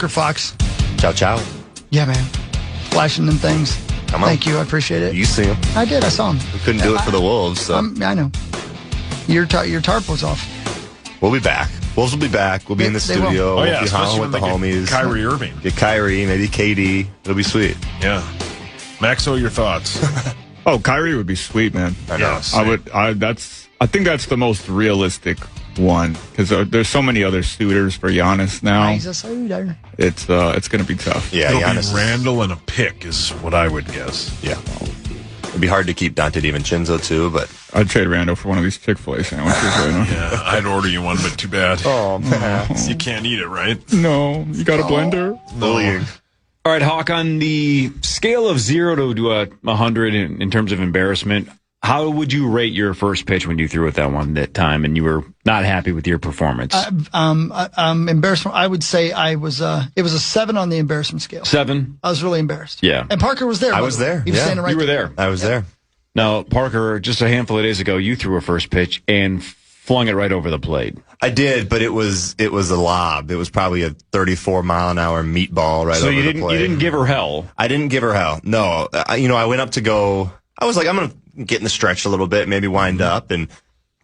Parker Fox. Ciao, ciao. Yeah, man. Flashing them things. Come on. Thank you. I appreciate it. You see him. I did. I saw him. We couldn't do it for the Wolves. So. I know. Your tarp was off. We'll be back. Wolves will be back. We'll be in the studio. Oh, yeah. We'll be hanging with the homies. Kyrie Irving. Get Kyrie, maybe KD. It'll be sweet. Yeah. Maxo, your thoughts? Oh, Kyrie would be sweet, man. I know. I think that's the most realistic one because there's so many other suitors for Giannis now. He's a suitor. It's going to be tough. Yeah, It'll Giannis be Randall and a pick is what I would guess. Yeah. It'd be hard to keep Dante DiVincenzo, too, but... I'd trade Randall for one of these Chick-fil-A sandwiches right now. Yeah, I'd order you one, but too bad. Oh, man. You can't eat it, right? No, you got a blender? Bullying. All right, Hawk, on the scale of 0 to 100 in terms of embarrassment, how would you rate your first pitch when you threw it that time and you were not happy with your performance? Embarrassment, I would say it was a 7 on the embarrassment scale. 7? I was really embarrassed. Yeah. And Parker was there. I was there. He was standing right You were there. there. I was there. Now, Parker, just a handful of days ago, you threw a first pitch and flung it right over the plate. I did, but it was a lob. It was probably a 34-mile-an-hour meatball right over the plate. So you didn't give her hell? I didn't give her hell. No. I went up to go. I was like, I'm going to get in the stretch a little bit, maybe wind up, and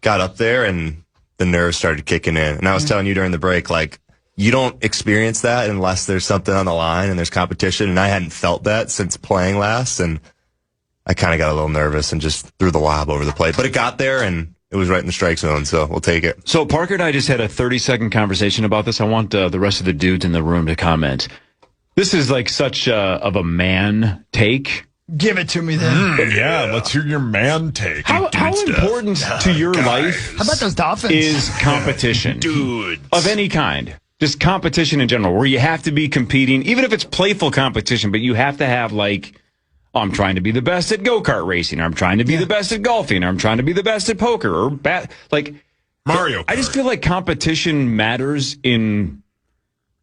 got up there, and the nerves started kicking in. And I was telling you during the break, like, you don't experience that unless there's something on the line and there's competition. And I hadn't felt that since playing last, and I kind of got a little nervous and just threw the lob over the plate. But it got there, and it was right in the strike zone, so we'll take it. So Parker and I just had a 30-second conversation about this. I want the rest of the dudes in the room to comment. This is like such of a man take. Give it to me then. Yeah, let's hear your man take. How important to your life How about those Dolphins? is competition? Dude. Of any kind. Just competition in general, where you have to be competing, even if it's playful competition, but you have to have I'm trying to be the best at go-kart racing, or I'm trying to be the best at golfing, or I'm trying to be the best at poker, or Mario Kart. I just feel like competition matters in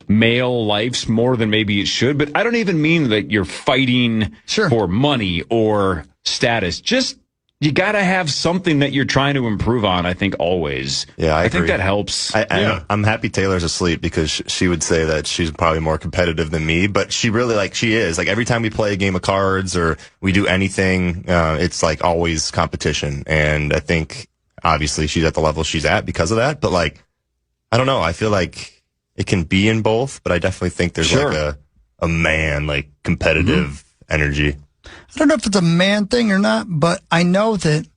male lives more than maybe it should, but I don't even mean that you're fighting for money or status. Just, you got to have something that you're trying to improve on, I think, always. Yeah, I think agree. that helps. I'm happy Taylor's asleep because she would say that she's probably more competitive than me, but she really, she is. Every time we play a game of cards or we do anything, it's always competition. And I think, obviously, she's at the level she's at because of that. But, I don't know. I feel like it can be in both, but I definitely think there's a man, competitive energy. I don't know if it's a man thing or not, but I know that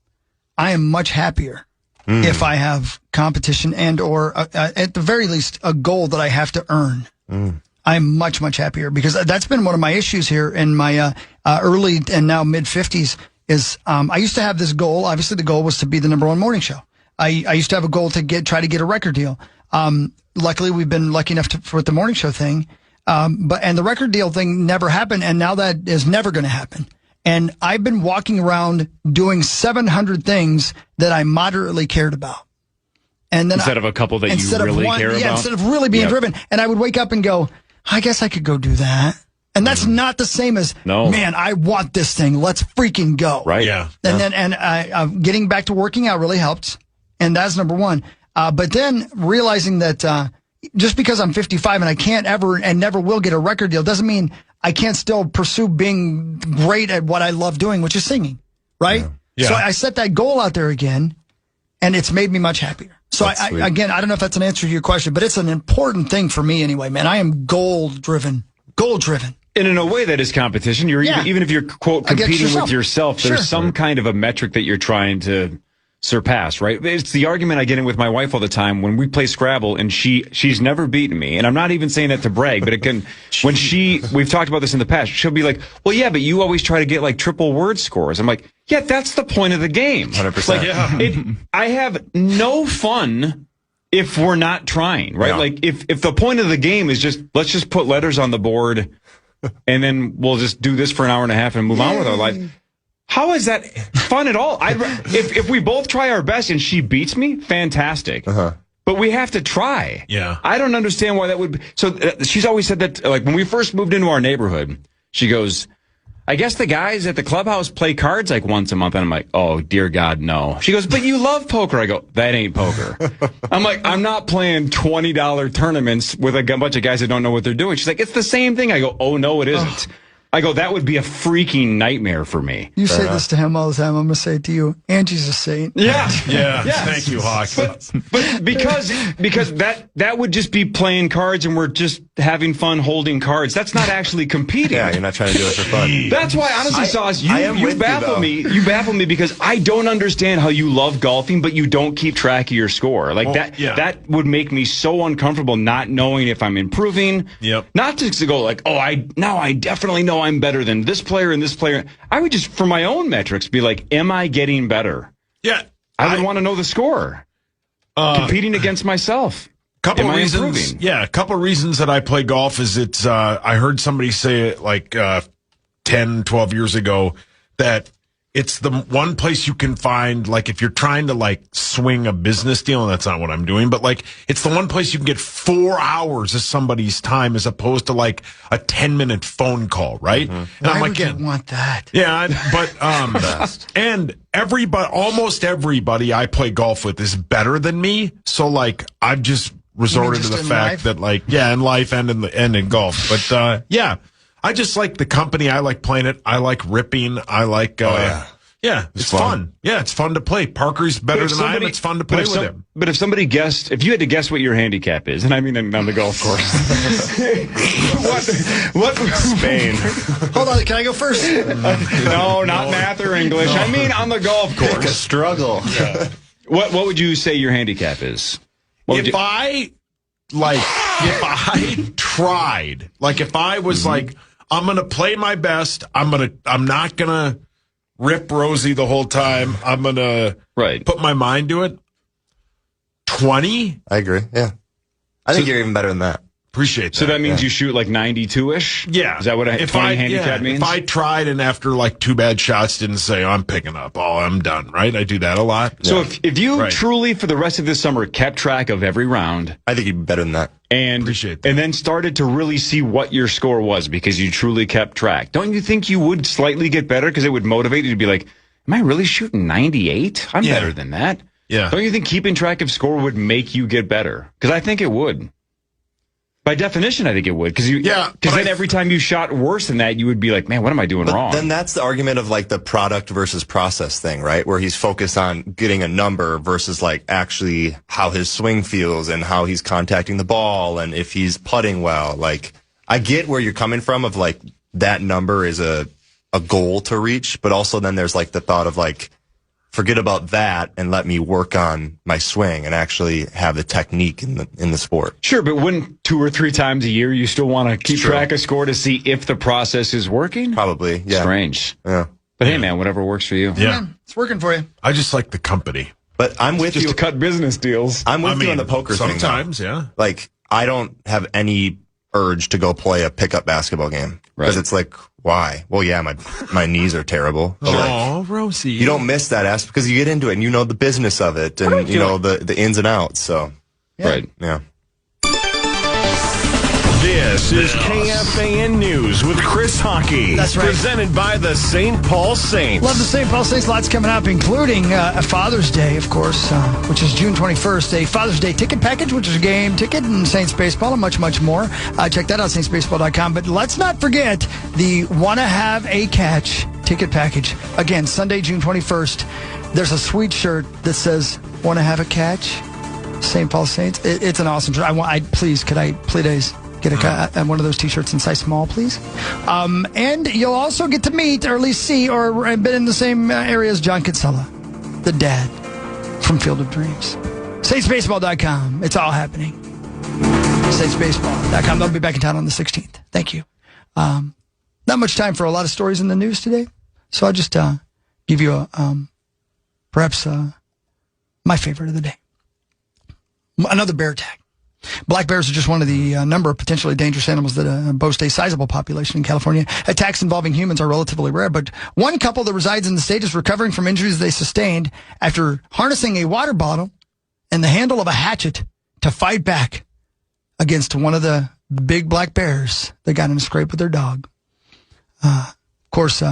I am much happier if I have competition and or at the very least a goal that I have to earn. I'm much, much happier because that's been one of my issues here in my early and now mid-50s is I used to have this goal. Obviously, the goal was to be the #1 morning show. I used to have a goal to try to get a record deal. Luckily, we've been lucky enough for the morning show thing. And the record deal thing never happened, and now that is never going to happen. And I've been walking around doing 700 things that I moderately cared about. And then instead of a couple that you really care about? Yeah, instead of really being driven. And I would wake up and go, I guess I could go do that. And that's not the same as, man, I want this thing. Let's freaking go. Right. Yeah. And getting back to working out really helped. And that's #1. But then realizing that just because I'm 55 and I can't ever and never will get a record deal doesn't mean I can't still pursue being great at what I love doing, which is singing, right? Yeah. So I set that goal out there again, and it's made me much happier. So I don't know if that's an answer to your question, but it's an important thing for me anyway, man. I am goal-driven. And in a way that is competition. You're even if you're, quote, competing with yourself, there's some kind of a metric that you're trying to surpass, right? It's the argument I get in with my wife all the time when we play Scrabble, and she's never beaten me. And I'm not even saying that to brag, but it can, we've talked about this in the past, she'll be like, well, yeah, but you always try to get triple word scores. I'm like, yeah, that's the point of the game. 100%. I have no fun if we're not trying, right? Yeah. If the point of the game is let's just put letters on the board and then we'll just do this for an hour and a half and move on with our life. How is that fun at all? If we both try our best and she beats me, fantastic. But we have to try. Yeah. I don't understand why that would be. So she's always said that, when we first moved into our neighborhood, she goes, I guess the guys at the clubhouse play cards like once a month. And I'm like, oh, dear God, no. She goes, but you love poker. I go, that ain't poker. I'm like, I'm not playing $20 tournaments with a bunch of guys that don't know what they're doing. She's like, it's the same thing. I go, oh, no, it isn't. I go, that would be a freaking nightmare for me. You say this to him all the time. I'm going to say it to you. Angie's a saint. Yeah. Thank you, Hawk. But because that would just be playing cards and we're just having fun holding cards. That's not actually competing. Yeah, you're not trying to do it for fun. That's why, honestly, Sauce, you baffle me. You baffle me because I don't understand how you love golfing, but you don't keep track of your score. Like that would make me so uncomfortable not knowing if I'm improving. Yep. Not just to go like, oh, I definitely know I'm better than this player and this player. I would just, for my own metrics, be like, am I getting better? Yeah. I would want to know the score. Competing against myself. Couple of reasons. Yeah, a couple of reasons that I play golf is it's, I heard somebody say it like 10, 12 years ago that it's the one place you can find, like, if you're trying to, like, swing a business deal, and that's not what I'm doing, but, like, it's the one place you can get 4 hours of somebody's time as opposed to, like, a 10-minute phone call, right? Mm-hmm. And Why I'm like, would you want that? Yeah, but, and almost everybody I play golf with is better than me, so, like, I've just resorted to the fact that, like, in life and in golf. But, yeah. I just like the company. I like playing it. I like ripping. I like, it's fun. Yeah, it's fun to play. Parker's better than I am. It's fun to play with him. But if somebody guessed, if you had to guess what your handicap is, and I mean on the golf course. what? Spain. Hold on, can I go first? No, not math or English. No. I mean on the golf course. Like a struggle. Yeah. What would you say your handicap is? If I tried, like if I was like, I'm going to play my best. I'm not going to rip Rosie the whole time. I'm going to put my mind to it. 20? I agree. Yeah. I think you're even better than that. Appreciate that. So that means you shoot like 92-ish? Yeah. Is that what a 20 handicap means? If I tried and after like 2 bad shots didn't say, I'm picking up, I'm done, right? I do that a lot. So if you truly, for the rest of this summer, kept track of every round. I think you'd be better than that. And, Appreciate that. And then started to really see what your score was because you truly kept track. Don't you think you would slightly get better because it would motivate you to be like, am I really shooting 98? I'm better than that. Yeah. Don't you think keeping track of score would make you get better? Because I think it would. By definition, I think it would. Because then every time you shot worse than that, you would be like, man, what am I doing wrong? Then that's the argument of like the product versus process thing, right? Where he's focused on getting a number versus like actually how his swing feels and how he's contacting the ball and if he's putting well. Like, I get where you're coming from of like that number is a goal to reach, but also then there's like the thought of like, forget about that and let me work on my swing and actually have the technique in the sport. Sure, but wouldn't 2 or 3 times a year you still want to keep track of score to see if the process is working? Probably, yeah. Strange. Yeah. But hey, man, whatever works for you. Yeah. It's working for you. I just like the company. But I'm with you. Just to cut business deals. I'm with you on the poker thing. Sometimes, yeah. Like, I don't have any urge to go play a pickup basketball game. Because it's like, why? Well, yeah, my knees are terrible. Oh, Rosie. You don't miss that aspect because you get into it and you know the business of it and you know the ins and outs. So, yeah. This is KFAN News with Chris Hockey. That's right. Presented by the St. Paul Saints. Love the St. Paul Saints. Lots coming up, including a Father's Day, of course, which is June 21st. A Father's Day ticket package, which is a game ticket and Saints baseball and much, much more. Check that out, saintsbaseball.com. But let's not forget the Wanna Have a Catch ticket package. Again, Sunday, June 21st. There's a sweet shirt that says, Wanna Have a Catch? St. Paul Saints. It's an awesome shirt. Please, could I, please get one of those T-shirts in size small, please? And you'll also get to meet, or at least see, or been in the same area as John Kinsella, the dad from Field of Dreams. SaintsBaseball.com. It's all happening. SaintsBaseball.com. They'll be back in town on the 16th. Thank you. Not much time for a lot of stories in the news today, so I'll just give you perhaps my favorite of the day. Another bear attack. Black bears are just one of the number of potentially dangerous animals that boast a sizable population in California. Attacks involving humans are relatively rare, but one couple that resides in the state is recovering from injuries they sustained after harnessing a water bottle and the handle of a hatchet to fight back against one of the big black bears that got in a scrape with their dog. course,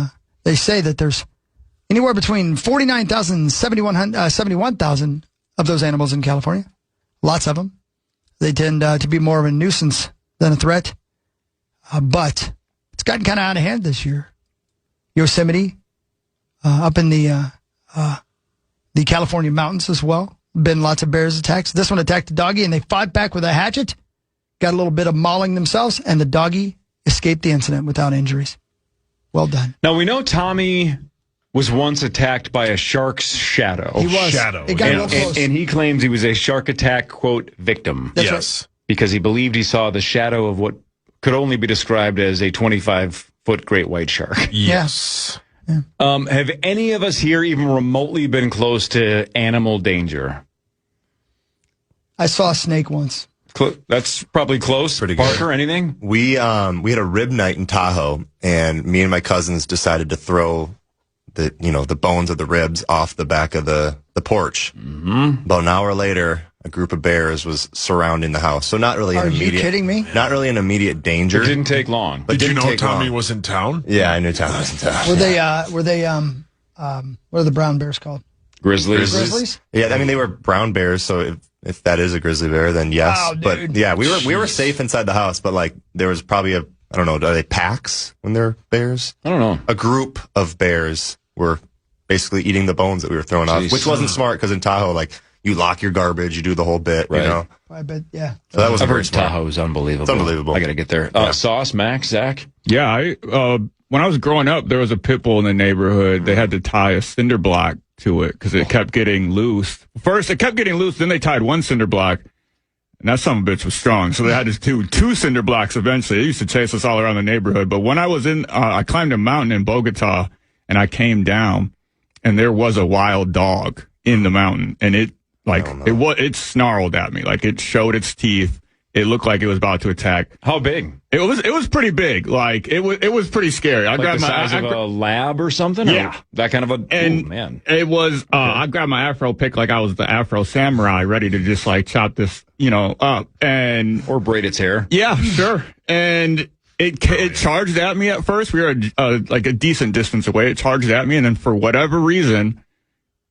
they say that there's anywhere between 49,000 and 71,000 of those animals in California. Lots of them. They tend to be more of a nuisance than a threat. But it's gotten kind of out of hand this year. Yosemite, up in the California mountains as well. Been lots of bears attacks. This one attacked a doggy, and they fought back with a hatchet. Got a little bit of mauling themselves, and the doggy escaped the incident without injuries. Well done. Now, we know Tommy was once attacked by a shark's shadow. He was. Shadow. It got real close. And he claims he was a shark attack, quote, victim. That's yes. Right. Because he believed he saw the shadow of what could only be described as a 25-foot great white shark. Yes. Yeah. Have any of us here even remotely been close to animal danger? I saw a snake once. That's probably close. Pretty good. Parker, anything? We had a rib night in Tahoe, and me and my cousins decided to throw the bones of the ribs off the back of the porch. Mm-hmm. About an hour later, a group of bears was surrounding the house. So not really Are an immediate. you kidding me? Not really an immediate danger. It didn't take long. But Did you didn't know take Tommy long. was in town? Yeah, I knew Tommy was in town. Were they what are the brown bears called? Grizzlies. Grizzlies? Yeah, I mean they were brown bears, so if that is a grizzly bear, then yes. Oh, dude. But yeah, we were safe inside the house, but like there was probably I don't know, are they packs when they're bears? I don't know. A group of bears were basically eating the bones that we were throwing off, which wasn't smart because in Tahoe, like you lock your garbage, you do the whole bit, Right. you know. I bet, yeah. So that was I've very heard smart. Tahoe is unbelievable. It's unbelievable. I got to get there. Sauce, Max, Zach? Yeah, when I was growing up, there was a pit bull in the neighborhood. They had to tie a cinder block to it because it kept getting loose. First, it kept getting loose. Then they tied one cinder block, and that son of a bitch was strong. So they had to do two cinder blocks eventually. It used to chase us all around the neighborhood. But when I was I climbed a mountain in Bogota, and I came down, and there was a wild dog in the mountain, and it snarled at me, like it showed its teeth. It looked like it was about to attack. How big? It was pretty big. Like it was pretty scary. I Like grabbed the size of a lab or something? Yeah. Or that kind of a, and man. It was, I grabbed my Afro pick like I was the Afro samurai, ready to just like chop this, up. And Or braid its hair. yeah, sure. And it charged at me at first. We were like a decent distance away. It charged at me, and then for whatever reason,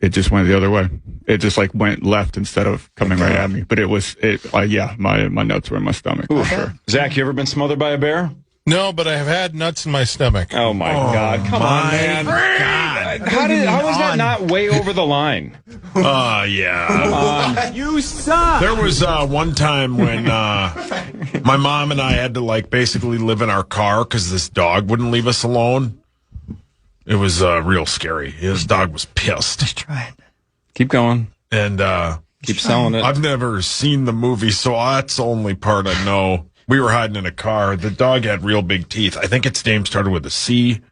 it just went the other way. It just like went left instead of coming right at me. But my nuts were in my stomach. Ooh, sure. Zach, you ever been smothered by a bear? No, but I have had nuts in my stomach. Oh my God! Come on, man! God. How was that not way over the line? Yeah. You suck. There was one time when my mom and I had to like basically live in our car because this dog wouldn't leave us alone. It was real scary. His dog was pissed. Just try it. Keep going. And Keep selling it. I've never seen the movie, so that's the only part I know. We were hiding in a car. The dog had real big teeth. I think its name started with a C.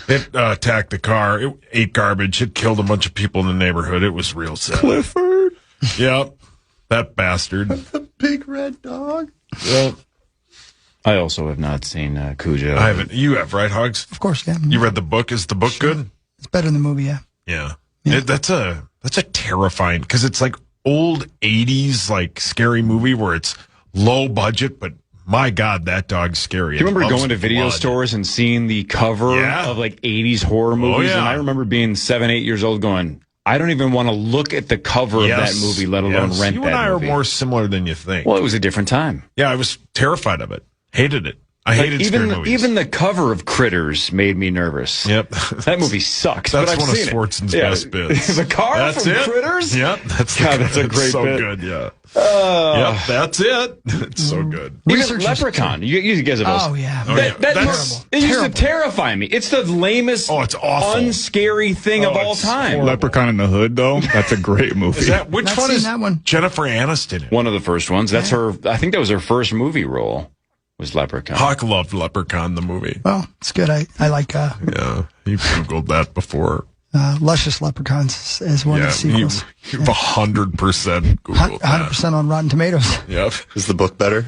It attacked the car. It ate garbage. It killed a bunch of people in the neighborhood. It was real sad. Clifford. Yep. That bastard. The big red dog. Yep. I also have not seen Cujo. I haven't. You have, right, Hugs? Of course, yeah. You read the book. Is the book good? It's better than the movie, yeah. Yeah. That's a terrifying, because it's like old 80s like scary movie where it's low budget, but my God, that dog's scary. Do you remember going to video stores and seeing the cover Yeah. of like 80s horror movies? yeah. And I remember being 7, 8 years old going, I don't even want to look at the cover of that movie, let alone rent you that and I movie. are more similar than you think. Well, it was a different time. Yeah, I was terrified of it. Hated it. I hated scary movies. Even the cover of Critters made me nervous. Yep. That movie sucks. That's but I've one of seen Swartzen's it. best bits. The car That's from it. Critters? Yep. That's a great so bit. good, yeah. Yep, that's it. It's so good. Even Researchers- Leprechaun. You guys have Oh, yeah. Oh, yeah. That That's it used to terrible. terrify me. It's the lamest, it's awful. unscary thing of Oh, all it's time. horrible. Leprechaun in the Hood, though. That's a great movie. Is that which Not one seen is that one. Jennifer Aniston in? One of the first ones. That's her. I think that was her first movie role. Was Leprechaun. Hawk loved Leprechaun, the movie. Well, it's good. I like Yeah, you Googled that before. Luscious Leprechauns as one of the Yeah, sequels. you've 100% Googled that. 100% on Rotten Tomatoes. Yep. Is the book better?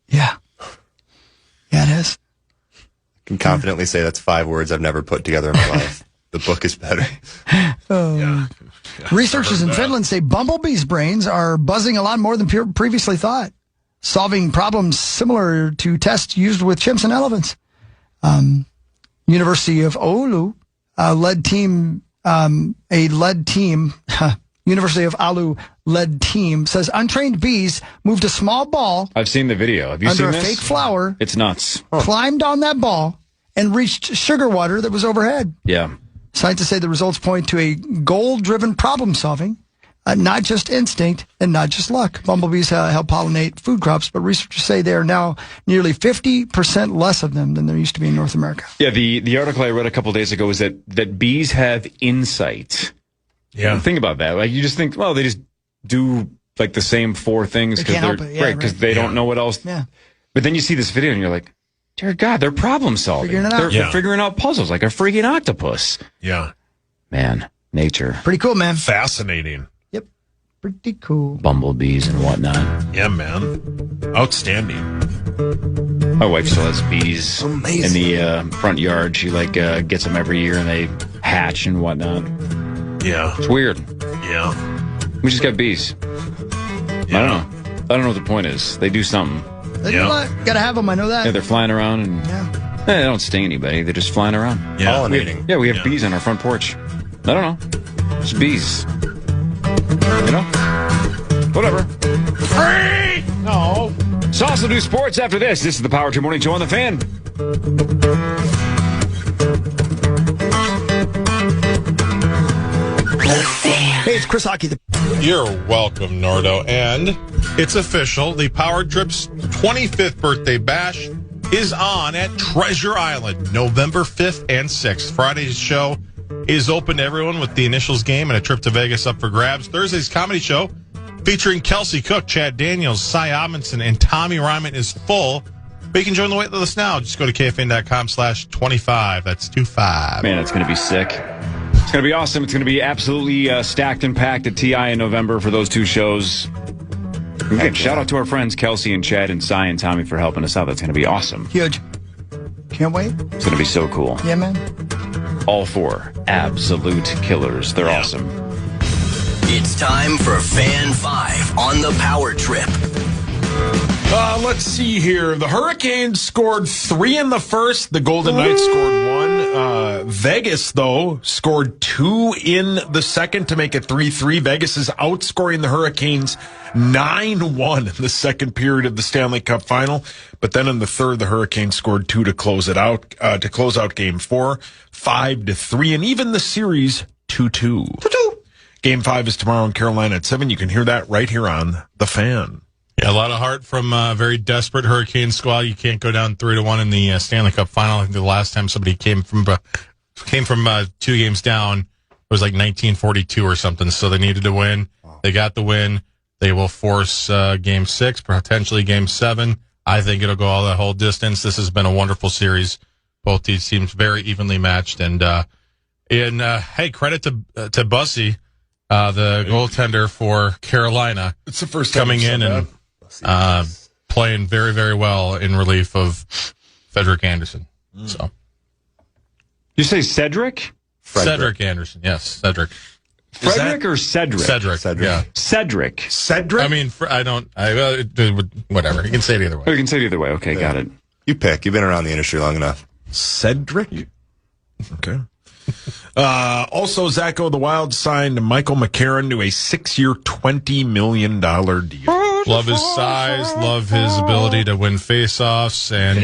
Yeah. Yeah, it is. I can confidently say that's 5 words I've never put together in my life. The book is better. Researchers in Finland say bumblebees' brains are buzzing a lot more than previously thought, solving problems similar to tests used with chimps and elephants. University of Oulu, University of Oulu led team says untrained bees moved a small ball. I've seen the video. Have you under seen a this? fake flower. It's nuts. Climbed on that ball and reached sugar water that was overhead. Yeah. Scientists say the results point to a goal-driven problem solving, not just instinct and not just luck. Bumblebees help pollinate food crops, but researchers say there are now nearly 50% less of them than there used to be in North America. Yeah, the article I read a couple days ago is that bees have insight. Yeah. Think about that. Like, you just think, well, they just do like the same 4 things because they don't know what else. Yeah. But then you see this video and you're like, dear God, they're problem solving. Figuring it out. They're figuring out puzzles like a freaking octopus. Yeah. Man, nature. Pretty cool, man. Fascinating. Yep. Pretty cool. Bumblebees and whatnot. Yeah, man. Outstanding. My wife still has bees in the front yard. She gets them every year and they hatch and whatnot. Yeah. It's weird. Yeah. We just got bees. Yeah. I don't know what the point is. They do something. They do a lot. Gotta have them. I know that. Yeah, they're flying around and they don't sting anybody. They're just flying around. Yeah. Pollinating. We have bees on our front porch. I don't know. It's bees. You know? Whatever. Free! No. Sauce will do sports after this. This is the Power 2 Morning Show on the Fan. Hey, it's Chris Hockey. You're welcome, Nordo. And it's official. The Power Trip's 25th birthday bash is on at Treasure Island, November 5th and 6th. Friday's show is open to everyone with the initials game and a trip to Vegas up for grabs. Thursday's comedy show featuring Kelsey Cook, Chad Daniels, Cy Amundsen, and Tommy Ryman is full. But you can join the wait list now. Just go to KFAN.com/25. That's 25. Man, it's going to be sick. It's going to be awesome. It's going to be absolutely stacked and packed at TI in November for those 2 shows. Again, shout out to our friends Kelsey and Chad and Cy and Tommy for helping us out. That's going to be awesome. Huge. Can't wait. It's going to be so cool. Yeah, man. All 4 absolute killers. They're awesome. It's time for Fan 5 on the Power Trip. Let's see here. The Hurricanes scored 3 in the first. The Golden Knights scored 1. Vegas, though, scored 2 in the second to make it 3-3. Vegas is outscoring the Hurricanes 9-1 in the second period of the Stanley Cup final. But then in the third, the Hurricanes scored 2 to close it out, to close out Game 4, 5-3, and even the series 2-2. Game 5 is tomorrow in Carolina at 7. You can hear that right here on The Fan. Yeah, a lot of heart from a very desperate Hurricane squad. You can't go down 3-1 in the Stanley Cup final. I think the last time somebody came from 2 games down, it was like 1942 or something. So they needed to win. They got the win. They will force Game 6, potentially Game 7. I think it'll go all that whole distance. This has been a wonderful series. Both these teams very evenly matched. And hey, credit to Bussy, the goaltender for Carolina. It's the first time coming in and playing very, very well in relief of Frederick Anderson. So, you say Cedric? Cedric Anderson, yes, Cedric. Frederick or Cedric? Cedric, yeah. Cedric. Cedric? I mean, whatever. You can say it either way. Oh, you can say it either way. Okay, got it. You pick. You've been around the industry long enough. Cedric? Okay. Also, Zacho, the Wild signed Michael McCarron to a 6-year, $20 million deal. Love his size, love his ability to win faceoffs, and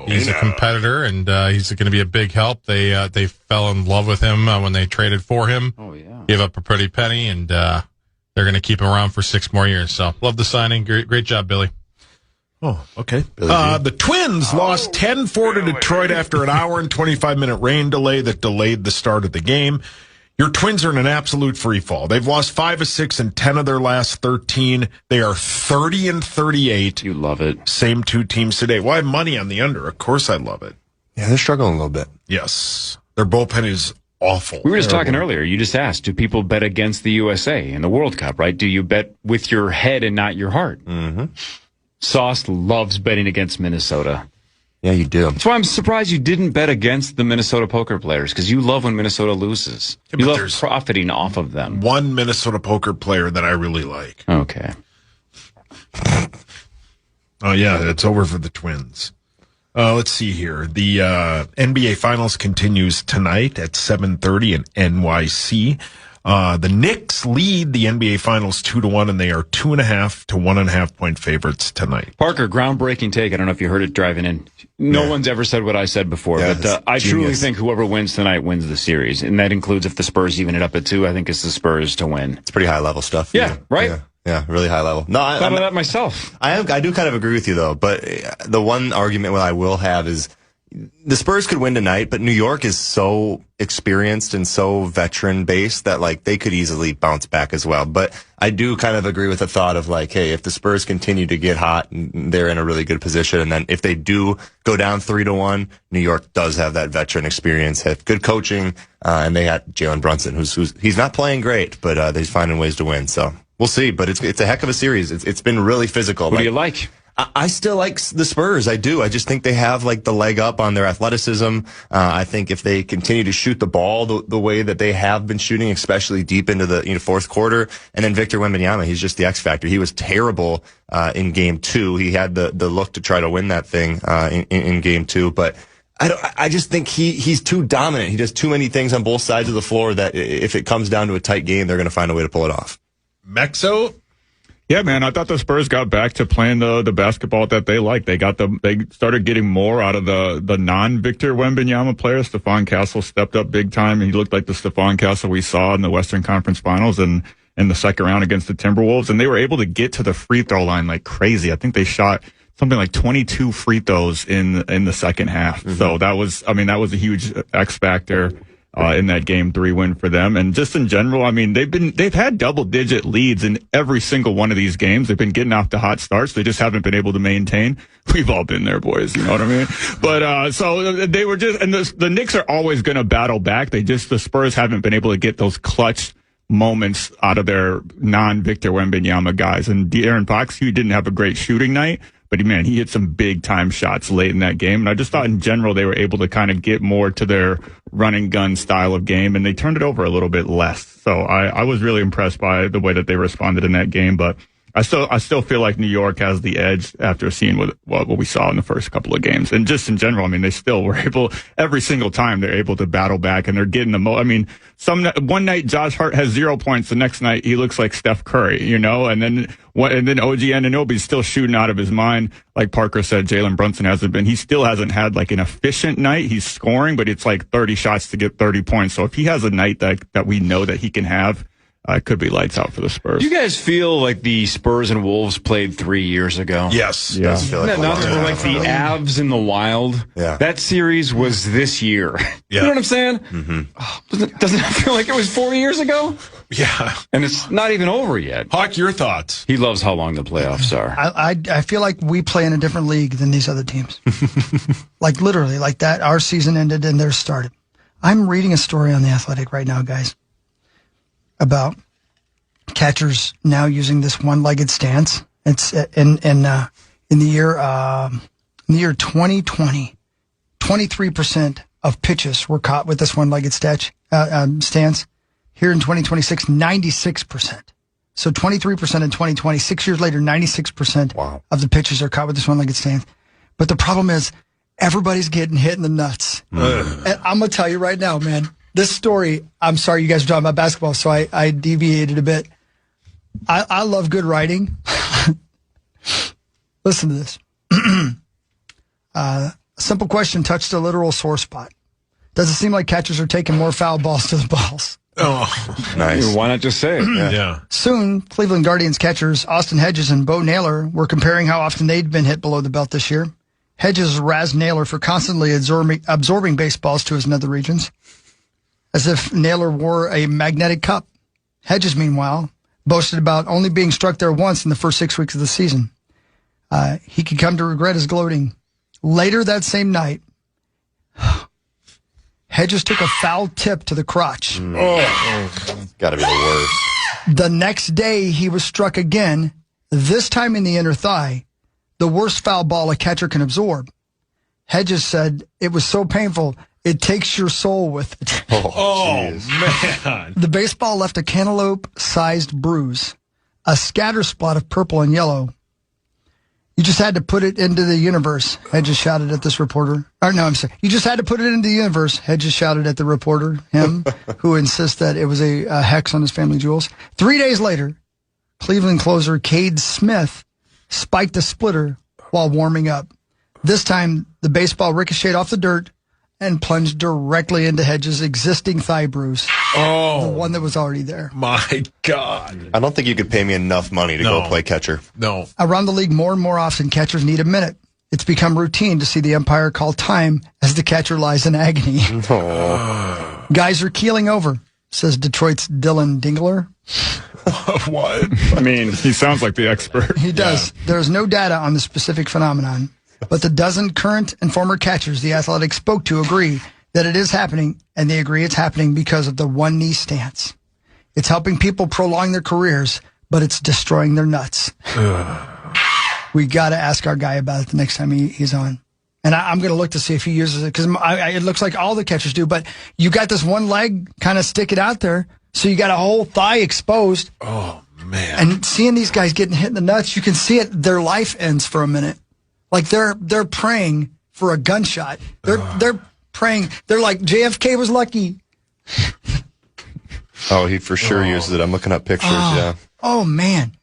he's a competitor, and he's going to be a big help. They fell in love with him when they traded for him. Oh, yeah. Gave up a pretty penny, and they're going to keep him around for 6 more years. So, love the signing. Great job, Billy. Oh, okay. The Twins lost 10-4 to Detroit after an hour and 25-minute rain delay that delayed the start of the game. Your Twins are in an absolute free fall. They've lost 5 of 6 in 10 of their last 13. They are 30-38. You love it. Same 2 teams today. Well, I have money on the under. Of course I love it. Yeah, they're struggling a little bit. Yes. Their bullpen is awful. We were just talking earlier. You just asked, do people bet against the USA in the World Cup, right? Do you bet with your head and not your heart? Mm-hmm. Sauce loves betting against Minnesota. Yeah, you do. That's why I'm surprised you didn't bet against the Minnesota poker players, because you love when Minnesota loses. Yeah, you love profiting off of them. One Minnesota poker player that I really like. Okay. Oh, yeah, it's over for the Twins. Let's see here. The NBA Finals continues tonight at 7:30 in NYC. The Knicks lead the NBA Finals 2-1, and they are 2.5 to 1.5 point favorites tonight. Parker, groundbreaking take. I don't know if you heard it driving in. No one's ever said what I said before, but I truly think whoever wins tonight wins the series, and that includes if the Spurs even it up at 2. I think it's the Spurs to win. It's pretty high level stuff. Yeah, right? Yeah, really high level. No, I thought of that myself. I do kind of agree with you though, but the one argument I will have is the Spurs could win tonight, but New York is so experienced and so veteran based that like they could easily bounce back as well. But I do kind of agree with the thought of like, hey, if the Spurs continue to get hot, they're in a really good position. And then if they do go down 3-1, New York does have that veteran experience, have good coaching, and they got Jalen Brunson, who's he's not playing great, but he's finding ways to win. So we'll see. But it's a heck of a series. It's been really physical. Who do you like? I still like the Spurs. I do. I just think they have like the leg up on their athleticism. I think if they continue to shoot the ball the way that they have been shooting, especially deep into the fourth quarter, and then Victor Wembanyama, he's just the X factor. He was terrible in game 2. He had the look to try to win that thing in game 2, but I just think he's too dominant. He does too many things on both sides of the floor that if it comes down to a tight game, they're going to find a way to pull it off. Mexo? Yeah, man, I thought the Spurs got back to playing the basketball that they like. They started getting more out of the non-Victor Wembanyama players. Stephon Castle stepped up big time, and he looked like the Stephon Castle we saw in the Western Conference Finals and in the second round against the Timberwolves. And they were able to get to the free throw line like crazy. I think they shot something like 22 free throws in the second half. Mm-hmm. So that was a huge X factor in that game 3 win for them. And just in general, I mean, they've had double digit leads in every single one of these games. They've been getting off to hot starts. They just haven't been able to maintain. We've all been there, boys. You know what I mean? But, so they were just, and the Knicks are always going to battle back. The Spurs haven't been able to get those clutch moments out of their non-Victor Wembanyama guys. And De'Aaron Fox, he didn't have a great shooting night, but man, he hit some big time shots late in that game. And I just thought in general they were able to kind of get more to their run and gun style of game, and they turned it over a little bit less. So I was really impressed by the way that they responded in that game. But I still feel like New York has the edge after seeing what we saw in the first couple of games. And just in general, I mean, they still were able, every single time they're able to battle back, and they're getting the I mean, one night Josh Hart has 0 points. The next night he looks like Steph Curry, you know, and then OG Anunoby's still shooting out of his mind. Like Parker said, Jalen Brunson he still hasn't had like an efficient night. He's scoring, but it's like 30 shots to get 30 points. So if he has a night that we know that he can have, it could be lights out for the Spurs. Do you guys feel like the Spurs and Wolves played 3 years ago? Yes. Yeah. Not like the Avs and the Wild. Yeah. That series was this year. Yeah. You know what I'm saying? Mm-hmm. Oh, doesn't it feel like it was 4 years ago? Yeah. And it's not even over yet. Hawk, your thoughts? He loves how long the playoffs are. I feel like we play in a different league than these other teams. Like literally, like that. Our season ended and theirs started. I'm reading a story on The Athletic right now, guys, about catchers now using this one-legged stance. It's in the year 2020, 23% of pitches were caught with this one-legged stance. Here in 2026, 96%. So 23% in 2020. 6 years later, 96% of the pitches are caught with this one-legged stance. But the problem is everybody's getting hit in the nuts. And I'm going to tell you right now, man, this story, I'm sorry you guys are talking about basketball, so I deviated a bit. I love good writing. Listen to this. A simple question touched a literal sore spot. Does it seem like catchers are taking more foul balls to the balls? Oh, nice. Why not just say it? Yeah. Soon, Cleveland Guardians catchers Austin Hedges and Bo Naylor were comparing how often they'd been hit below the belt this year. Hedges razzed Naylor for constantly absorbing baseballs to his nether regions, as if Naylor wore a magnetic cup. Hedges, meanwhile, boasted about only being struck there once in the first 6 weeks of the season. He could come to regret his gloating. Later that same night, Hedges took a foul tip to the crotch. Got to be the worst. The next day, he was struck again, this time in the inner thigh, the worst foul ball a catcher can absorb. Hedges said it was so painful, it takes your soul with it. Oh man. The baseball left a cantaloupe-sized bruise, a scatter spot of purple and yellow. You just had to put it into the universe, Hedges shouted at this reporter. Or no, I'm sorry. You just had to put it into the universe, Hedges shouted at the reporter, him, who insists that it was a hex on his family jewels. 3 days later, Cleveland closer Cade Smith spiked a splitter while warming up. This time, the baseball ricocheted off the dirt and plunged directly into Hedges' existing thigh bruise. Oh. The one that was already there. My God. I don't think you could pay me enough money to go play catcher. No. Around the league, more and more often, catchers need a minute. It's become routine to see the umpire call time as the catcher lies in agony. Oh. Guys are keeling over, says Detroit's Dylan Dingler. What? I mean, he sounds like the expert. He does. Yeah. There is no data on the specific phenomenon, but the dozen current and former catchers the Athletic spoke to agree that it is happening, and they agree it's happening because of the one knee stance. It's helping people prolong their careers, but it's destroying their nuts. We got to ask our guy about it the next time he's on. And I'm going to look to see if he uses it, because it looks like all the catchers do, but you got this one leg kind of sticking out there, so you got a whole thigh exposed. Oh, man. And seeing these guys getting hit in the nuts, you can see it, their life ends for a minute. Like they're praying for a gunshot. They're praying. They're like, JFK was lucky. Oh, he for sure uses it. I'm looking up pictures, yeah. Oh, man.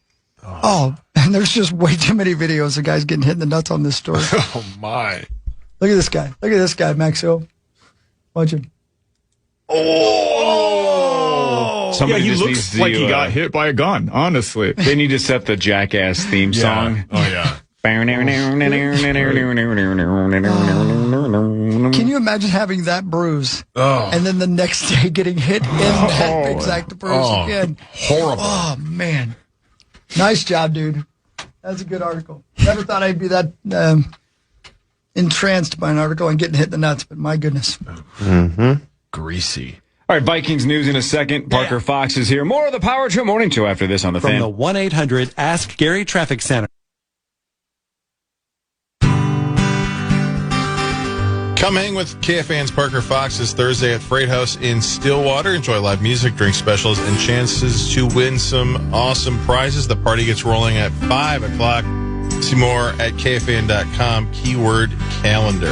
Oh, and there's just way too many videos of guys getting hit in the nuts on this story. Oh, my. Look at this guy. Look at this guy, Maxo. Watch him. Oh! Somebody he looks like he got hit by a gun, honestly. They need to set the Jackass theme song. Oh, yeah. Can you imagine having that bruise and then the next day getting hit in that exact bruise again? Horrible. Oh, man. Nice job, dude. That's a good article. Never thought I'd be that entranced by an article and getting hit in the nuts, but my goodness. Mm-hmm. Greasy. All right, Vikings news in a second. Parker Fox is here. More of the Power Trip Morning Show after this on the From Fan. the 1-800 Ask Gary Traffic Center. Come hang with KFAN's Parker Fox this Thursday at Freight House in Stillwater. Enjoy live music, drink specials, and chances to win some awesome prizes. The party gets rolling at 5 o'clock. See more at KFAN.com, keyword calendar.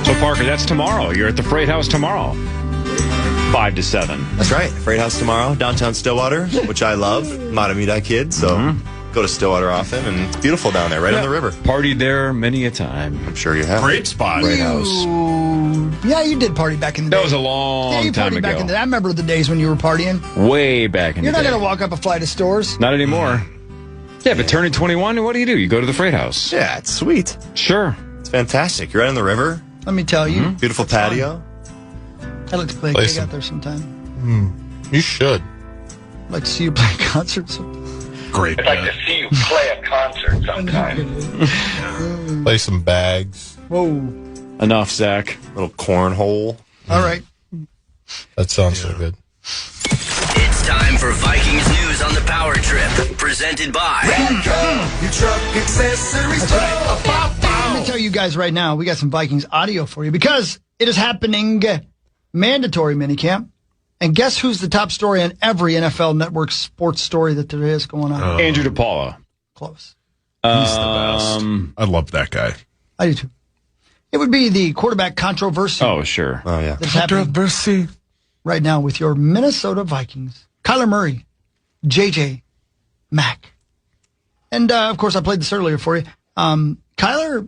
So, Parker, that's tomorrow. You're at the Freight House tomorrow. 5 to 7. That's right. Freight House tomorrow, downtown Stillwater, which I love. Matamida kid, so go to Stillwater often, and it's beautiful down there, right on the river. Partied there many a time. I'm sure you have. Great spot. Freight House. Yeah, you did party back in the day. That was a long time ago. Back in the day. I remember the days when you were partying. Way back in the day. You're not going to walk up a flight of stores. Not anymore. Yeah, but turning 21, what do? You go to the Freight House. Yeah, it's sweet. Sure. It's fantastic. You're right on the river. Let me tell you. Beautiful patio. I'd like to play a gig out there sometime. You should. I'd like to see you play a concert. Great. I'd like to see you play a concert sometime. Play some bags. Whoa. Enough, Zach. Little cornhole. All right. That sounds so good. It's time for Vikings news on the Power Trip, presented by Your truck accessories. Let me tell you guys right now, we got some Vikings audio for you because it is happening. Mandatory minicamp. And guess who's the top story on every NFL Network sports story that there is going on? Andrew DePaula. Close. He's the best. I love that guy. I do too. It would be the quarterback controversy. Oh, sure. Oh, yeah. That's happening right now with your Minnesota Vikings. Kyler Murray, JJ, Mack. And, of course, I played this earlier for you. Kyler,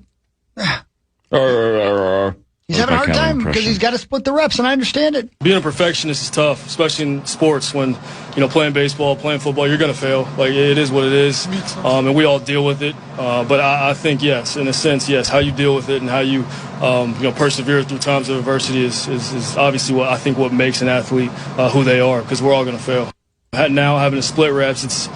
he's having a hard time because he's got to split the reps, and I understand it. Being a perfectionist is tough, especially in sports when, playing baseball, playing football, you're going to fail. Like, it is what it is, and we all deal with it. But I think, yes, in a sense, yes, how you deal with it and how you, persevere through times of adversity is obviously what makes an athlete who they are, because we're all going to fail. Now, having to split reps, it's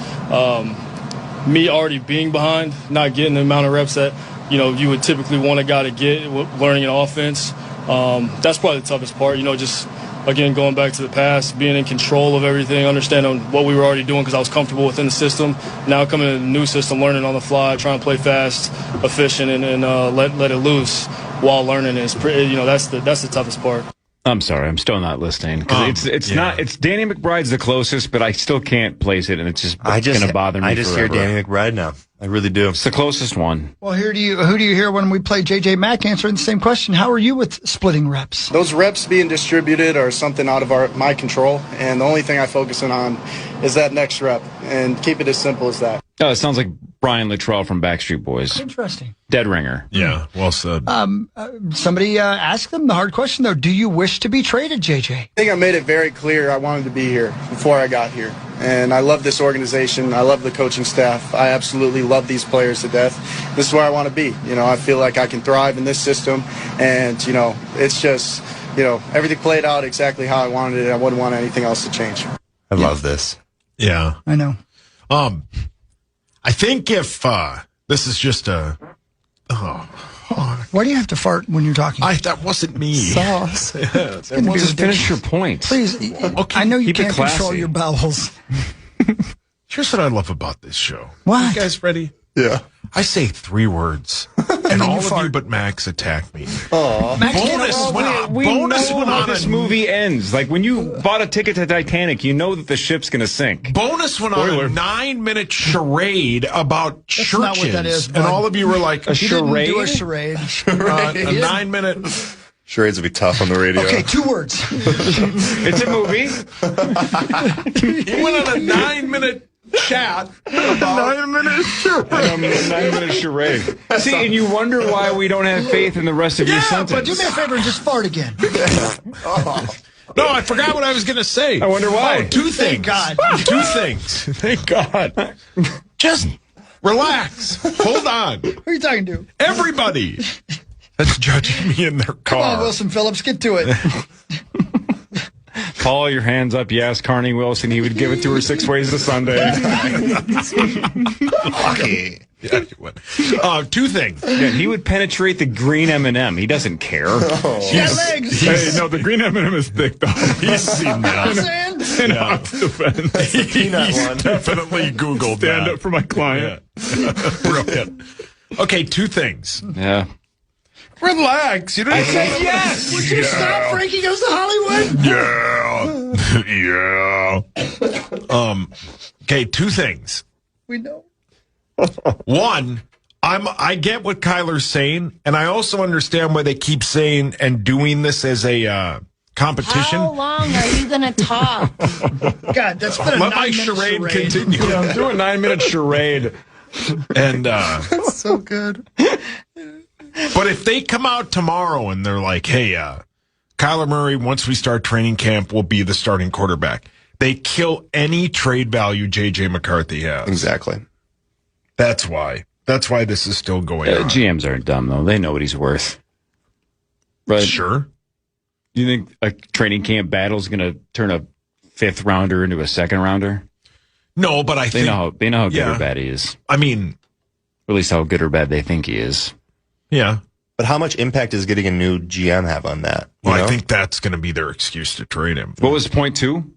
me already being behind, not getting the amount of reps that, you would typically want a guy to get learning an offense. That's probably the toughest part, just, again, going back to the past, being in control of everything, understanding what we were already doing because I was comfortable within the system. Now coming into the new system, learning on the fly, trying to play fast, efficient, and let it loose. while learning is pretty, that's the toughest part. I'm sorry, I'm still not listening because it's Danny McBride's the closest, but I still can't place it, and it's just going to bother me. I just forever. hear Danny McBride now. I really do. It's the closest one. Well, who do you hear when we play JJ Mack answering the same question? How are you with splitting reps? Those reps being distributed are something out of my control, and the only thing I focus on is that next rep, and keep it as simple as that. Oh, it sounds like Brian Luttrell from Backstreet Boys. Interesting. Dead ringer. Yeah, well said. Somebody asked them the hard question, though. Do you wish to be traded, JJ? I think I made it very clear I wanted to be here before I got here. And I love this organization. I love the coaching staff. I absolutely love these players to death. This is where I want to be. I feel like I can thrive in this system. And, it's just, everything played out exactly how I wanted it. I wouldn't want anything else to change. I love this. Yeah. I know. I think if this is just a... Why do you have to fart when you're talking? That wasn't me. Sauce. Just finish your point. Please. Okay. I know you can't control your bowels. Here's what I love about this show. What? You guys ready? Yeah. I say 3 words, and all of you but Max attack me. Bonus when this movie ends. Like when you bought a ticket to Titanic, you know that the ship's going to sink. Bonus went on a 9-minute charade about churches. That's not what that is, and all of you were like, a charade? Do a charade. a 9-minute... Charades would be tough on the radio. Okay, 2 words. It's a movie. He went on a 9-minute chat about 9-minute charade. See, and you wonder why we don't have faith in the rest of your sentence. But do me a favor and just fart again. No, I forgot what I was going to say. I wonder why. 2 things. Thank God. 2 things. Thank God. Just relax. Hold on. Who are you talking to? Everybody that's judging me in their car. Come on, Wilson Phillips, get to it. Paul, your hands up. You asked Carney Wilson. He would give it to her 6 ways to Sunday. Okay. Yeah, he would. 2 things. Yeah, he would penetrate the green M&M. He doesn't care. He's got legs. Hey, no, the green M&M is thick, though. He's seen that. In Hawk's defense. He's definitely Googled Stand that. up for my client. Yeah. Brilliant. Okay, 2 things. Yeah. Relax. You didn't say yes. Would you stop Frankie Goes to Hollywood? Yeah. Okay, 2 things. We know. 1, I get what Kyler's saying, and I also understand why they keep saying and doing this as a competition. How long are you going to talk? God, that's been a Let my 9-minute charade continue. Yeah, do a 9-minute charade. And That's so good. but if they come out tomorrow and they're like, hey, Kyler Murray, once we start training camp, will be the starting quarterback. They kill any trade value J.J. McCarthy has. Exactly. That's why. That's why this is still going on. GMs aren't dumb, though. They know what he's worth. Right? Sure. Do you think a training camp battle is going to turn a 5th rounder into a 2nd rounder? No, but I think... They know how good or bad he is. I mean... Or at least how good or bad they think he is. Yeah. But how much impact does getting a new GM have on that? Well, I think that's going to be their excuse to trade him. What was point 2?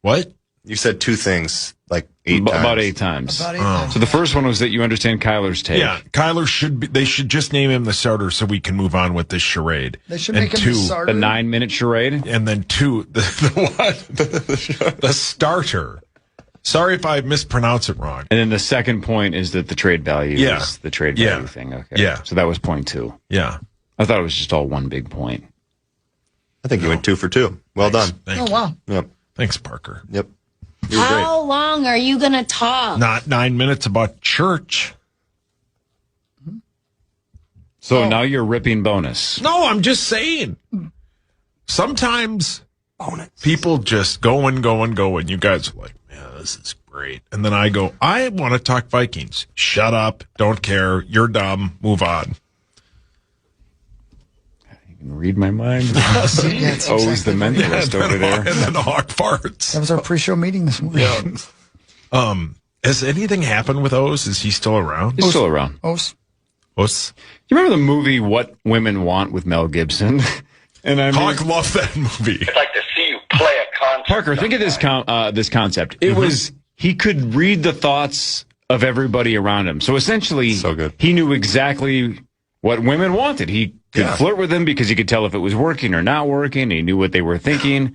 What? You said 2 things, like 8 times. About 8 times. About 8 times. So the first one was that you understand Kyler's take. Yeah, Kyler should be... They should just name him the starter so we can move on with this charade. They should make him the starter. The 9-minute charade? And then 2, the what? The starter. Sorry if I mispronounce it wrong. And then the second point is that the trade value is the trade value thing. Okay. Yeah. So that was point 2. Yeah. I thought it was just all one big point. I think you went 2 for 2. Well done. Oh, wow. Yep. Thanks, Parker. Yep. You were How long are you going to talk? Not 9 minutes about church. So now you're ripping bonus. No, I'm just saying. Sometimes people just go and go and go, and you guys are like, man, this is great. And then I go, I want to talk Vikings. Shut up. Don't care. You're dumb. Move on. You can read my mind. Yes, Always the mentalist over there. And then Hawk farts. That was our pre-show meeting this morning. Yeah. Has anything happened with O's? Is he still around? He's still around. Os. You remember the movie What Women Want with Mel Gibson? And I mean, Hawk loved that movie. I'd like to see you play a concert. Parker, think of this this concept. It was he could read the thoughts of everybody around him. So essentially, So good. he knew exactly what women wanted. He could flirt with them because he could tell if it was working or not working. He knew what they were thinking.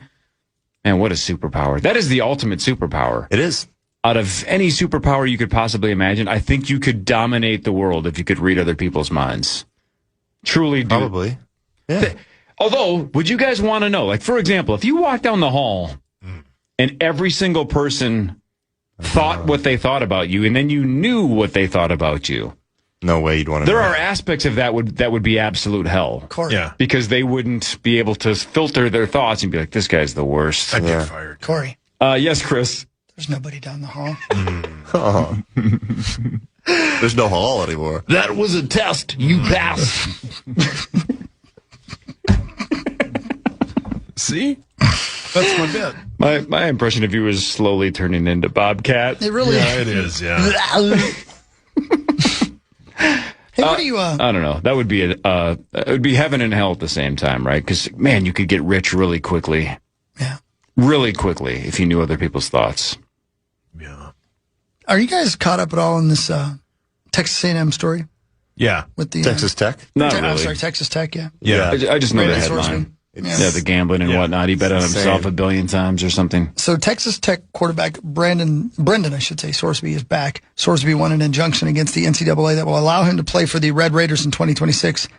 Man, what a superpower. That is the ultimate superpower. It is. Out of any superpower you could possibly imagine, I think you could dominate the world if you could read other people's minds. Truly do. Probably. Yeah. Although, would you guys want to know, like, for example, if you walk down the hall and every single person thought what they thought about you, and then you knew what they thought about you. No way you'd want to know. There are aspects of that would be absolute hell. Corey. Yeah. Because they wouldn't be able to filter their thoughts and be like, this guy's the worst. I'd get fired. Corey. Yes, Chris. There's nobody down the hall. Oh. There's no hall anymore. That was a test. You passed. See? That's my bit. My impression of you is slowly turning into Bobcat. It really it is, yeah. Hey, what do you... I don't know. That would be it would be heaven and hell at the same time, right? Because, man, you could get rich really quickly. Yeah. Really quickly if you knew other people's thoughts. Yeah. Are you guys caught up at all in this Texas A&M story? Yeah. With the Texas Tech? Not I'm really. sorry, Texas Tech, yeah. Yeah. I just know the Brandon headline. Sorsby. Yeah, the gambling and whatnot. He bet on himself a billion times or something. So Texas Tech quarterback Brendan, I should say, Sorsby is back. Sorsby won an injunction against the NCAA that will allow him to play for the Red Raiders in 2026.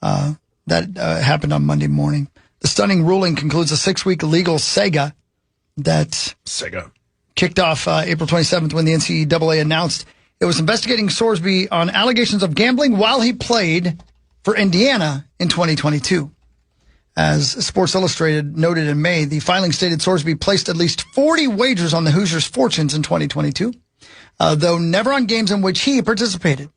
That happened on Monday morning. The stunning ruling concludes a 6-week legal saga that kicked off April 27th when the NCAA announced it was investigating Sorsby on allegations of gambling while he played for Indiana in 2022. As Sports Illustrated noted in May, the filing stated Sorsby placed at least 40 wagers on the Hoosiers' fortunes in 2022, though never on games in which he participated.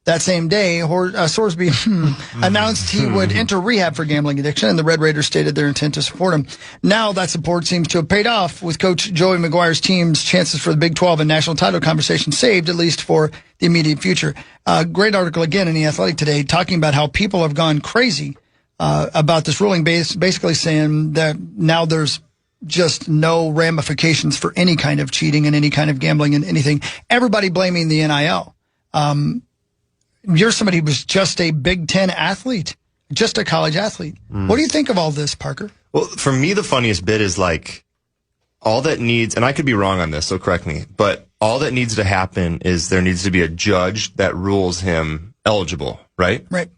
That same day, Sorsby announced he would enter rehab for gambling addiction, and the Red Raiders stated their intent to support him. Now that support seems to have paid off, with Coach Joey McGuire's team's chances for the Big 12 and national title conversation saved, at least for the immediate future. Great article again in The Athletic today talking about how people have gone crazy about this ruling, basically saying that now there's just no ramifications for any kind of cheating and any kind of gambling and anything. Everybody blaming the NIL. You're somebody who was just a Big Ten athlete, just a college athlete. What do you think of all this, Parker? Well, for me, the funniest bit is like all that needs, and I could be wrong on this, so correct me, but all that needs to happen is there needs to be a judge that rules him eligible, right? Right.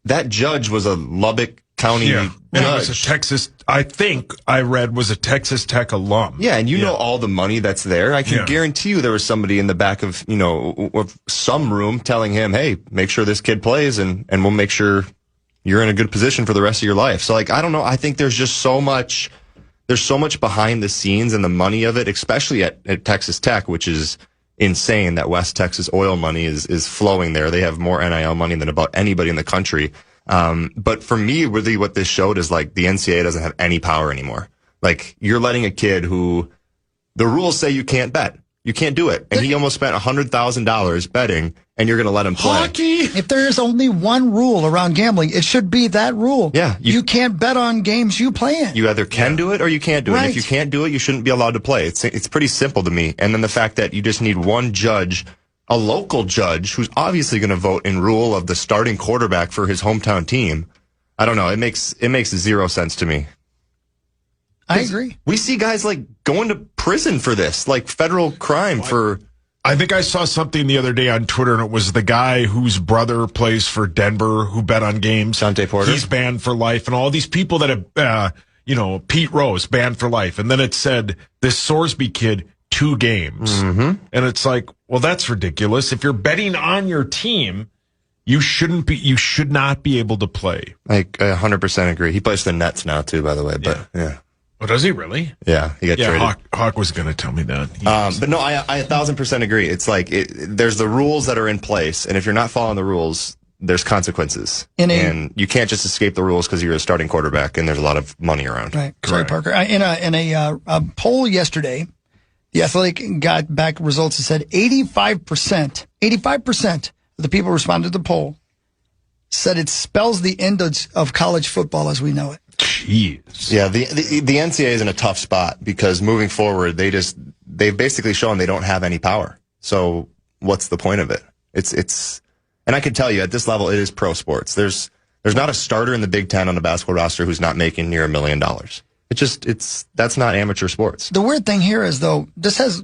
That judge was a Lubbock County judge. And it was a Texas, I think I read, was a Texas Tech alum. Yeah, and you know all the money that's there. I can guarantee you there was somebody in the back of, of some room telling him, hey, make sure this kid plays and we'll make sure you're in a good position for the rest of your life. So, like, I don't know. I think there's just so much behind the scenes and the money of it, especially at Texas Tech, which is insane that West Texas oil money is flowing there. They have more NIL money than about anybody in the country. But for me, really what this showed is like the NCAA doesn't have any power anymore. Like, you're letting a kid who the rules say you can't bet. You can't do it. And he almost spent $100,000 betting, and you're going to let him play. Hockey! If there is only one rule around gambling, it should be that rule. Yeah. You can't bet on games you play in. You either can do it or you can't do it. Right. And if you can't do it, you shouldn't be allowed to play. It's pretty simple to me. And then the fact that you just need one judge, a local judge, who's obviously going to vote in rule of the starting quarterback for his hometown team. I don't know. It makes zero sense to me. I agree. We see guys like going to prison for this, like federal crime for. I think I saw something the other day on Twitter, and it was the guy whose brother plays for Denver who bet on games. Dante Porter. He's banned for life, and all these people that have, Pete Rose banned for life, and then it said this Sorsby kid 2 games, and it's like, well, that's ridiculous. If you're betting on your team, you should not be able to play. I 100% agree. He plays for the Nets now too, by the way. But yeah. Oh, does he really? Yeah, he got traded. Hawk was going to tell me that. But no, I 1,000% agree. It's like there's the rules that are in place, and if you're not following the rules, there's consequences. And you can't just escape the rules because you're a starting quarterback, and there's a lot of money around. Right. Sorry, Parker. In a poll yesterday, The Athletic got back results that said 85% of the people who responded to the poll said it spells the end of college football as we know it. Jeez. Yeah, the NCAA is in a tough spot because moving forward, they've basically shown they don't have any power. So what's the point of it? It's And I can tell you, at this level, it is pro sports. There's not a starter in the Big Ten on the basketball roster who's not making near $1 million. That's not amateur sports. The weird thing here is, though, this has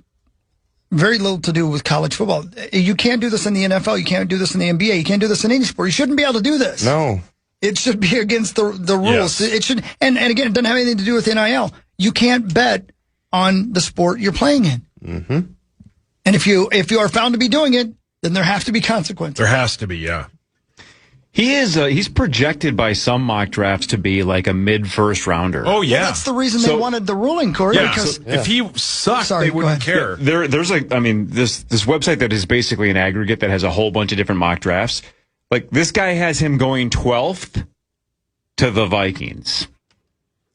very little to do with college football. You can't do this in the NFL. You can't do this in the NBA. You can't do this in any sport. You shouldn't be able to do this. No. It should be against the rules. Yes. It should, and again, it doesn't have anything to do with NIL. You can't bet on the sport you're playing in. Mm-hmm. And if you are found to be doing it, then there have to be consequences. There has to be, yeah. He's projected by some mock drafts to be like a mid-first rounder. Oh, yeah. Well, that's the reason they wanted the ruling, Corey. Yeah, because if he sucked, they wouldn't care. There's this website that is basically an aggregate that has a whole bunch of different mock drafts. Like, this guy has him going 12th to the Vikings.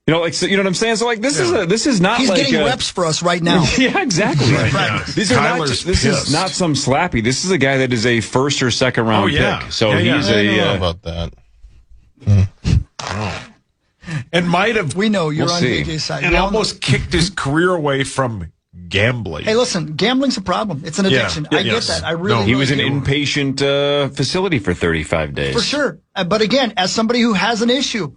You know, like, so, you know what I'm saying? So, like, this is not he's like getting reps for us right now. Yeah, exactly. Right, yeah. This is not some slappy. This is a guy that is a first or second round pick. So he's I don't know about that. And might have. We know you're on JJ's side. And almost kicked his career away from gambling. Hey, listen, gambling's a problem. It's an addiction. I get that. I really. He was in an inpatient facility for 35 days. For sure. But again, as somebody who has an issue,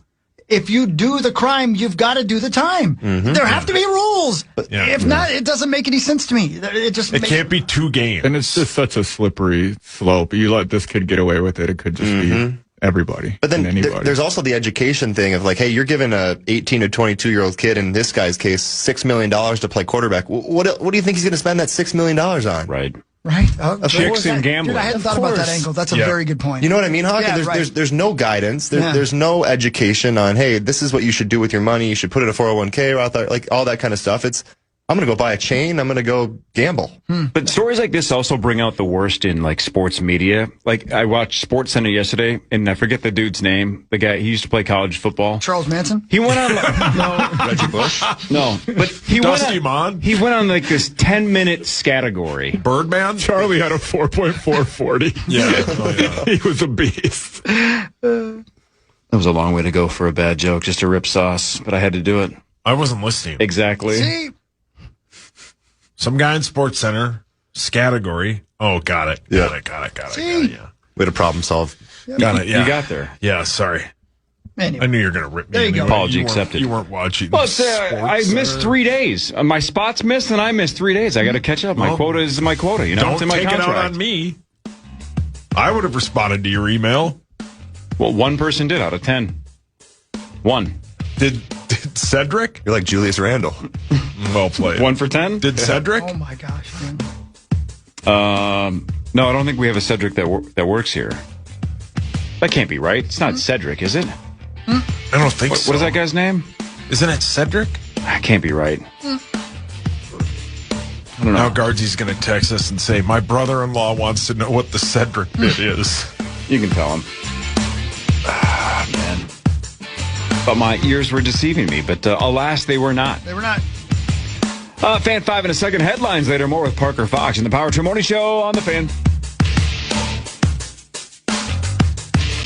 if you do the crime, you've got to do the time. Mm-hmm. There have to be rules. If not, it doesn't make any sense to me. It can't be 2 games. And it's just such a slippery slope. You let this kid get away with it, it could just be everybody. But then anybody. There's also the education thing of like, hey, you're giving a 18 to 22-year-old kid, in this guy's case, $6 million to play quarterback. What do you think he's going to spend that $6 million on? Right. Right. Chicks and gambling. Dude, I hadn't thought about that angle. That's a very good point. You know what I mean, Hawk? Yeah, there's no guidance. There's no education on, hey, this is what you should do with your money. You should put it in a 401k, Roth, like all that kind of stuff. I'm going to go buy a chain. I'm going to go gamble. But stories like this also bring out the worst in like sports media. Like I watched Sports Center yesterday, and I forget the dude's name. The guy, he used to play college football. Charles Manson? He went on no, Reggie Bush. No, but he Dusty went on like this 10-minute category. Birdman? Charlie had a 4.440. Yeah. He was a beast. That was a long way to go for a bad joke, just to rip sauce, but I had to do it. I wasn't listening. Exactly. See? Some guy in Sports Center, category. Oh, got it. Got it. Yeah. Way to problem solve. Got it. Yeah. You got there. Yeah, sorry. Anyway. I knew you were going to rip me. There you go. Apology accepted. You weren't watching. Well, I missed 3 days. My spots missed, and I missed 3 days. I got to catch up. My quota is my quota. You know, don't it's in my take contract. it out on me. I would have responded to your email. Well, one person did out of 10. One. Did Cedric? You're like Julius Randle. Well played. 1 for 10? Did Cedric? Oh, my gosh, man. No, I don't think we have a Cedric that works here. That can't be right. It's not Cedric, is it? I don't think so. What is that guy's name? Isn't it Cedric? That can't be right. I don't know. Now Guardsy's going to text us and say, my brother-in-law wants to know what the Cedric bit is. You can tell him. Man. But my ears were deceiving me. But alas, they were not. They were not. Fan 5 in a second. Headlines later. More with Parker Fox in the Power Trip Morning Show on the Fan.